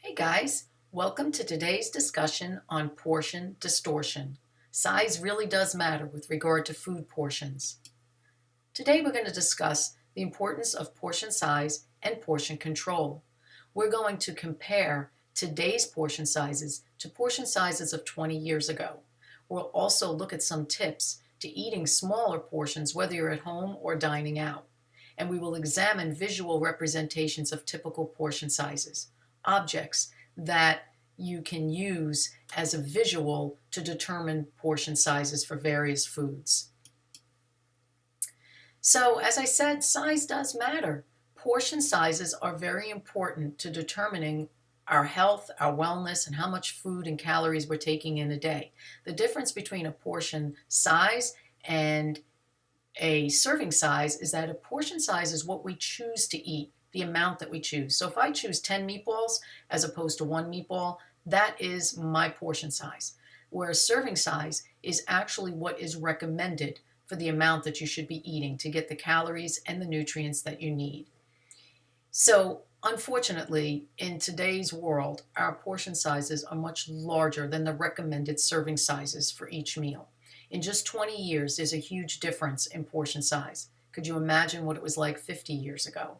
Hey guys, welcome to today's discussion on portion distortion. Size really does matter with regard to food portions. Today we're going to discuss the importance of portion size and portion control. We're going to compare today's portion sizes to portion sizes of 20 years ago. We'll also look at some tips to eating smaller portions whether you're at home or dining out. And we will examine visual representations of typical portion sizes, objects that you can use as a visual to determine portion sizes for various foods. So, as I said, size does matter. Portion sizes are very important to determining our health, our wellness, and how much food and calories we're taking in a day. The difference between a portion size and a serving size is that a portion size is what we choose to eat, the amount that we choose. So if I choose 10 meatballs as opposed to one meatball, that is my portion size. Whereas serving size is actually what is recommended for the amount that you should be eating to get the calories and the nutrients that you need. So unfortunately, in today's world, our portion sizes are much larger than the recommended serving sizes for each meal. In just 20 years, there's a huge difference in portion size. Could you imagine what it was like 50 years ago?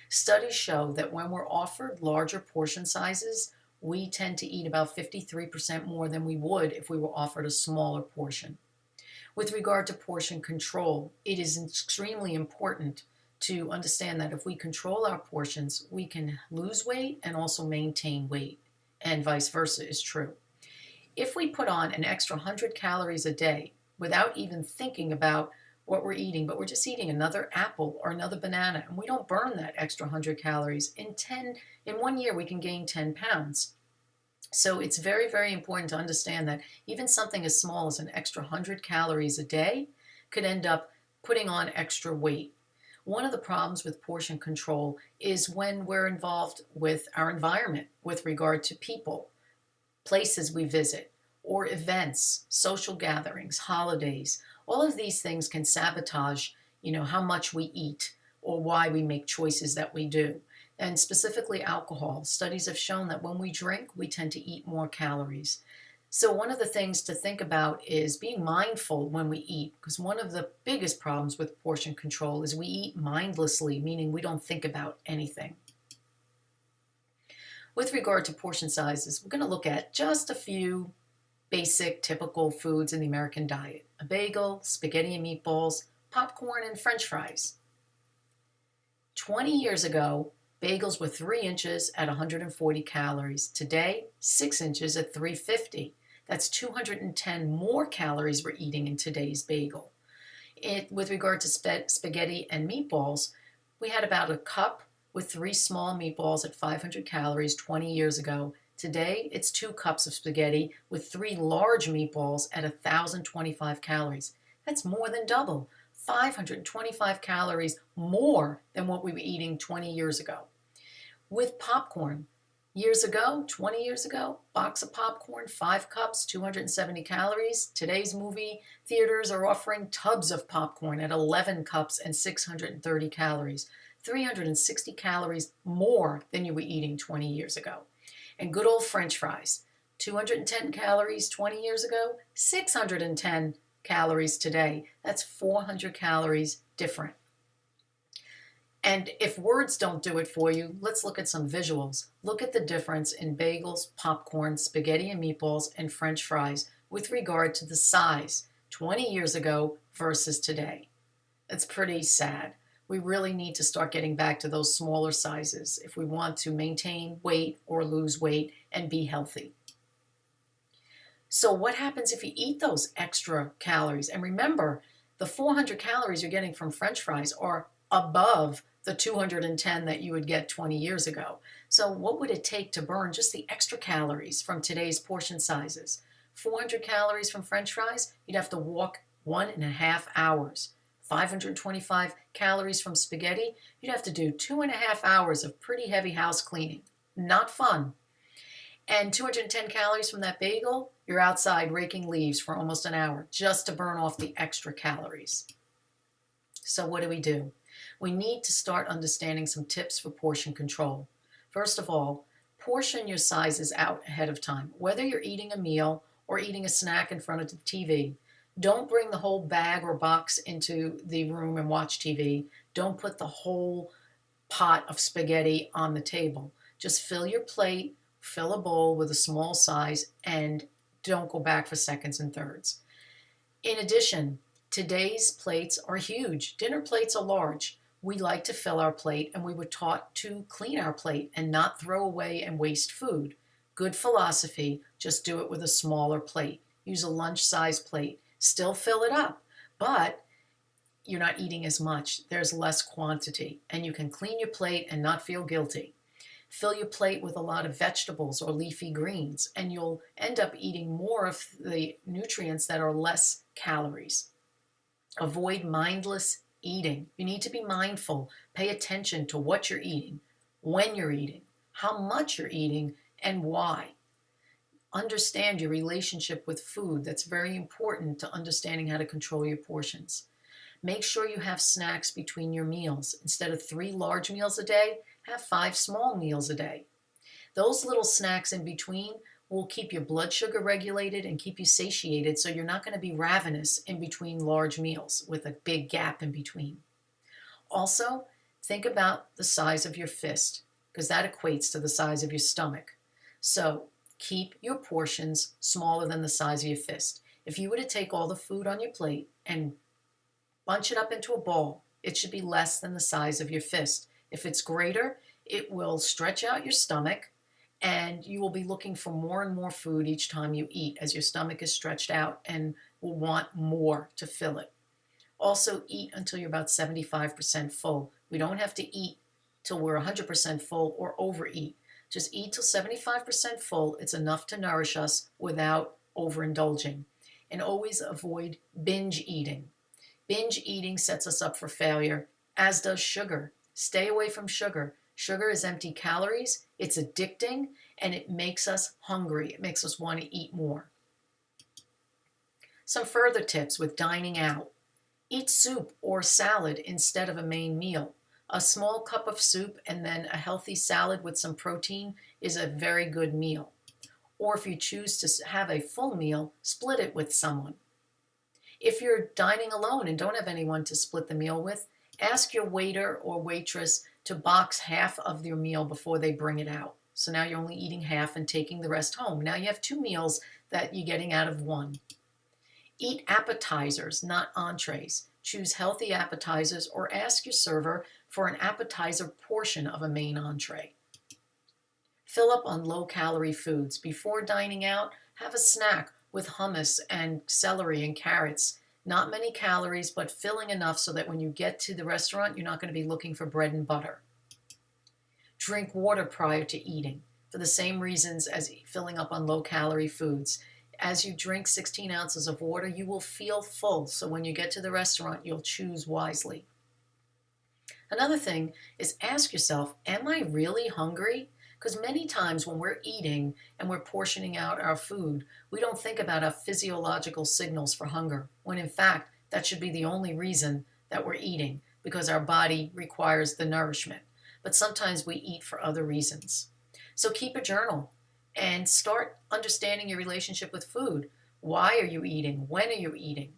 Studies show that when we're offered larger portion sizes, we tend to eat about 53% more than we would if we were offered a smaller portion. With regard to portion control, it is extremely important to understand that if we control our portions, we can lose weight and also maintain weight, and vice versa is true. If we put on an extra 100 calories a day without even thinking about what we're eating, but we're just eating another apple or another banana, and we don't burn that extra 100 calories, in 1 year we can gain 10 pounds. So it's very, very important to understand that even something as small as an extra 100 calories a day could end up putting on extra weight. One of the problems with portion control is when we're involved with our environment with regard to people, places we visit, or events, social gatherings, holidays. All of these things can sabotage, how much we eat or why we make choices that we do. And specifically alcohol. Studies have shown that when we drink, we tend to eat more calories. So one of the things to think about is being mindful when we eat, because one of the biggest problems with portion control is we eat mindlessly, meaning we don't think about anything. With regard to portion sizes, we're going to look at just a few basic, typical foods in the American diet: a bagel, spaghetti and meatballs, popcorn, and French fries. 20 years ago, bagels were 3 inches at 140 calories. Today, 6 inches at 350. That's 210 more calories we're eating in today's bagel. With regard to spaghetti and meatballs, we had about a cup with 3 small meatballs at 500 calories 20 years ago. Today, it's 2 cups of spaghetti with 3 large meatballs at 1,025 calories. That's more than double, 525 calories more than what we were eating 20 years ago. With popcorn, 20 years ago, box of popcorn, 5 cups, 270 calories. Today's movie theaters are offering tubs of popcorn at 11 cups and 630 calories. 360 calories more than you were eating 20 years ago. And good old French fries, 210 calories 20 years ago, 610 calories today. That's 400 calories different. And if words don't do it for you, let's look at some visuals. Look at the difference in bagels, popcorn, spaghetti and meatballs, and French fries with regard to the size 20 years ago versus today. It's pretty sad. We really need to start getting back to those smaller sizes if we want to maintain weight or lose weight and be healthy. So what happens if you eat those extra calories? And remember, the 400 calories you're getting from French fries are above the 210 that you would get 20 years ago. So what would it take to burn just the extra calories from today's portion sizes? 400 calories from French fries, you'd have to walk 1.5 hours. 525 calories from spaghetti, you'd have to do 2.5 hours of pretty heavy house cleaning. Not fun. And 210 calories from that bagel, you're outside raking leaves for almost an hour just to burn off the extra calories. So what do? We need to start understanding some tips for portion control. First of all, Portion your sizes out ahead of time. Whether you're eating a meal or eating a snack in front of the TV, don't bring the whole bag or box into the room and watch TV. Don't put the whole pot of spaghetti on the table. Just fill your plate, fill a bowl with a small size, and don't go back for seconds and thirds. In addition, today's plates are huge. Dinner plates are large. We like to fill our plate, and we were taught to clean our plate and not throw away and waste food. Good philosophy, just do it with a smaller plate. Use a lunch-size plate. Still fill it up, but you're not eating as much. There's less quantity, and you can clean your plate and not feel guilty. Fill your plate with a lot of vegetables or leafy greens, and you'll end up eating more of the nutrients that are less calories. Avoid mindless eating. You need to be mindful. Pay attention to what you're eating, when you're eating, how much you're eating, and why. Understand your relationship with food. That's very important to understanding how to control your portions. Make sure you have snacks between your meals. Instead of 3 large meals a day, have 5 small meals a day. Those little snacks in between will keep your blood sugar regulated and keep you satiated, so you're not going to be ravenous in between large meals with a big gap in between. Also, think about the size of your fist, because that equates to the size of your stomach. So keep your portions smaller than the size of your fist. If you were to take all the food on your plate and bunch it up into a bowl, it should be less than the size of your fist. If it's greater, it will stretch out your stomach, and you will be looking for more and more food each time you eat, as your stomach is stretched out and will want more to fill it. Also, eat until you're about 75% full. We don't have to eat till we're 100% full or overeat. Just eat till 75% full. It's enough to nourish us without overindulging. And always avoid binge eating. Binge eating sets us up for failure, as does sugar. Stay away from sugar. Sugar is empty calories, it's addicting, and it makes us hungry. It makes us want to eat more. Some further tips with dining out. Eat soup or salad instead of a main meal. A small cup of soup and then a healthy salad with some protein is a very good meal. Or if you choose to have a full meal, split it with someone. If you're dining alone and don't have anyone to split the meal with, ask your waiter or waitress to box half of your meal before they bring it out. So now you're only eating half and taking the rest home. Now you have 2 meals that you're getting out of 1. Eat appetizers, not entrees. Choose healthy appetizers or ask your server for an appetizer portion of a main entree. Fill up on low-calorie foods. Before dining out, have a snack with hummus and celery and carrots. Not many calories, but filling enough so that when you get to the restaurant, you're not going to be looking for bread and butter. Drink water prior to eating, for the same reasons as filling up on low-calorie foods. As you drink 16 ounces of water, you will feel full, so when you get to the restaurant, you'll choose wisely. Another thing is ask yourself, am I really hungry? Because many times when we're eating and we're portioning out our food, we don't think about our physiological signals for hunger, when in fact, that should be the only reason that we're eating, because our body requires the nourishment. But sometimes we eat for other reasons. So keep a journal and start understanding your relationship with food. Why are you eating? When are you eating?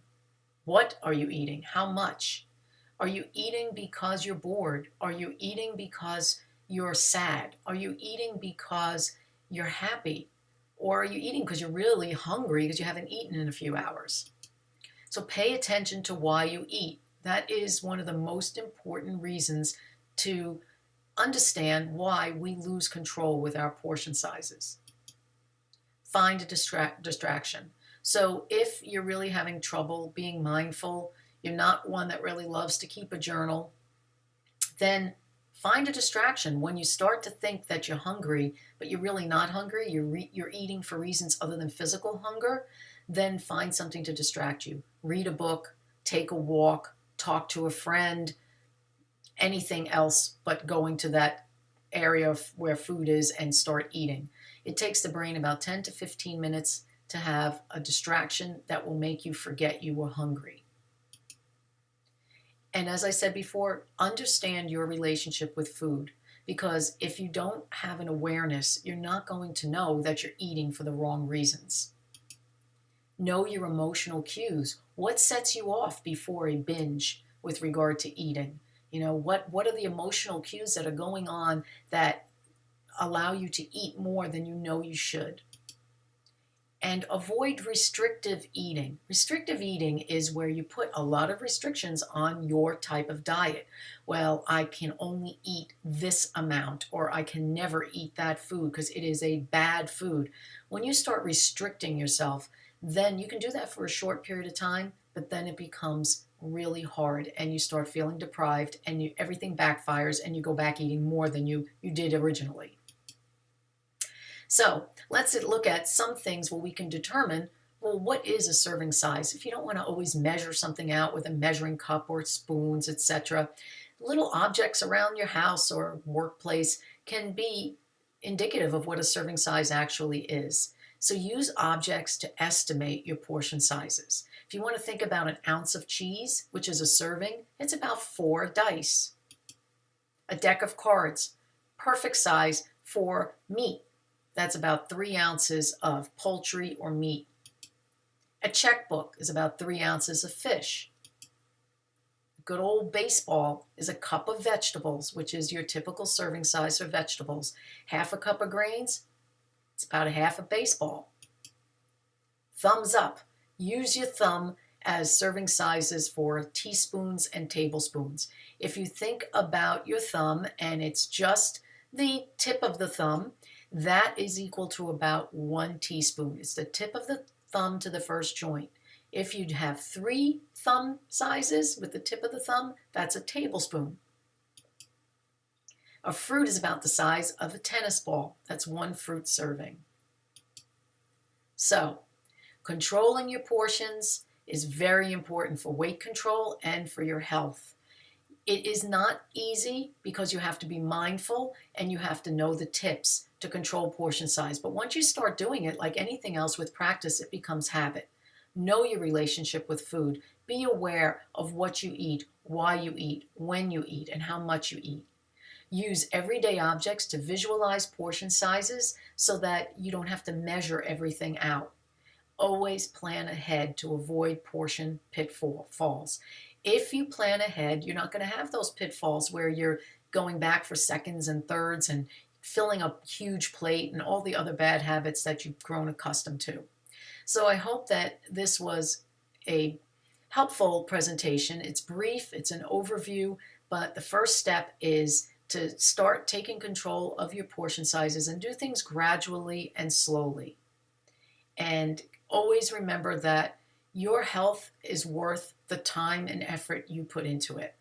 What are you eating? How much? Are you eating because you're bored? Are you eating because you're sad? Are you eating because you're happy? Or are you eating because you're really hungry because you haven't eaten in a few hours? So pay attention to why you eat. That is one of the most important reasons to understand why we lose control with our portion sizes. Find a distraction. So if you're really having trouble being mindful, you're not one that really loves to keep a journal, then find a distraction. When you start to think that you're hungry, but you're really not hungry, you're eating for reasons other than physical hunger, then find something to distract you. Read a book, take a walk, talk to a friend, anything else but going to that area where food is and start eating. It takes the brain about 10 to 15 minutes to have a distraction that will make you forget you were hungry. And as I said before, understand your relationship with food. Because if you don't have an awareness, you're not going to know that you're eating for the wrong reasons. Know your emotional cues. What sets you off before a binge with regard to eating? What are the emotional cues that are going on that allow you to eat more than you know you should? And avoid restrictive eating. Restrictive eating is where you put a lot of restrictions on your type of diet. Well, I can only eat this amount, or I can never eat that food because it is a bad food. When you start restricting yourself, then you can do that for a short period of time, but then it becomes really hard and you start feeling deprived and everything backfires and you go back eating more than you did originally. So let's look at some things where we can determine, well, what is a serving size? If you don't want to always measure something out with a measuring cup or spoons, etc., little objects around your house or workplace can be indicative of what a serving size actually is. So use objects to estimate your portion sizes. If you want to think about an ounce of cheese, which is a serving, it's about 4 dice. A deck of cards, perfect size for meat. That's about 3 ounces of poultry or meat. A checkbook is about 3 ounces of fish. A good old baseball is a cup of vegetables, which is your typical serving size for vegetables. Half a cup of grains, it's about a half a baseball. Thumbs up. Use your thumb as serving sizes for teaspoons and tablespoons. If you think about your thumb and it's just the tip of the thumb, that is equal to about 1 teaspoon. It's the tip of the thumb to the first joint. If you have 3 thumb sizes with the tip of the thumb, that's a tablespoon. A fruit is about the size of a tennis ball. That's 1 fruit serving. So, controlling your portions is very important for weight control and for your health. It is not easy because you have to be mindful and you have to know the tips to control portion size. But once you start doing it, like anything else with practice, it becomes habit. Know your relationship with food. Be aware of what you eat, why you eat, when you eat, and how much you eat. Use everyday objects to visualize portion sizes so that you don't have to measure everything out. Always plan ahead to avoid portion pitfalls. If you plan ahead, you're not going to have those pitfalls where you're going back for seconds and thirds and filling a huge plate and all the other bad habits that you've grown accustomed to. So I hope that this was a helpful presentation. It's brief, it's an overview, but the first step is to start taking control of your portion sizes and do things gradually and slowly. And always remember that your health is worth the time and effort you put into it.